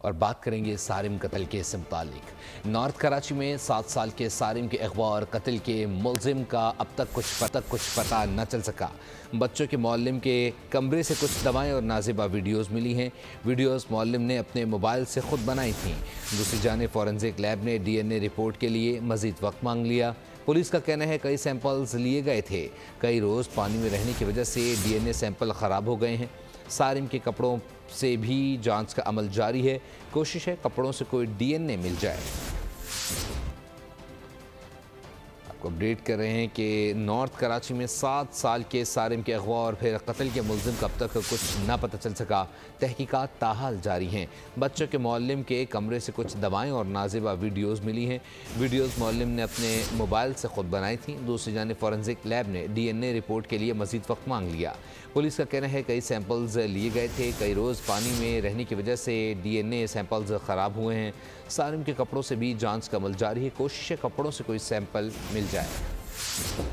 और बात करेंगे सारिम कत्ल केस से मुतालिक। नॉर्थ कराची में 7 साल के सारिम के अगवा और कत्ल के मुलजिम का अब तक कुछ पता न चल सका। बच्चों के मौल्लिम के कमरे से कुछ दवाएं और नाजिबा वीडियोस मिली हैं। वीडियोस मौल्लिम ने अपने मोबाइल से खुद बनाई थीं। दूसरी जानिब फॉरेंसिक लैब ने DNA रिपोर्ट के लिए मजीद वक्त मांग लिया। पुलिस का कहना है कई सैंपल्स लिए गए थे। कई रोज़ पानी में रहने की वजह से DNA सैंपल ख़राब हो गए हैं। सारिम के कपड़ों से भी जांच का अमल जारी है। कोशिश है कपड़ों से कोई DNA मिल जाए। आपको अपडेट कर रहे हैं कि नॉर्थ कराची में 7 साल के सारिम के अगवा और फिर कत्ल के मुलजिम का अब तक कुछ ना पता चल सका। तहकीकात ताहाल जारी हैं। बच्चों के मौल्लिम के कमरे से कुछ दवाएं और नाजिबा वीडियोस मिली हैं। वीडियोस मौल्लिम ने अपने मोबाइल से खुद बनाई थी। दूसरी जानिब फॉरेंसिक लैब ने DNA रिपोर्ट के लिए मजीद वक्त मांग लिया। पुलिस का कहना है कई सैंपल्स लिए गए थे। कई रोज़ पानी में रहने की वजह से DNA सैंपल्स ख़राब हुए हैं। सारिम के कपड़ों से भी जांच का अमल जारी है। कोशिश है कपड़ों से कोई सैंपल मिल जाए।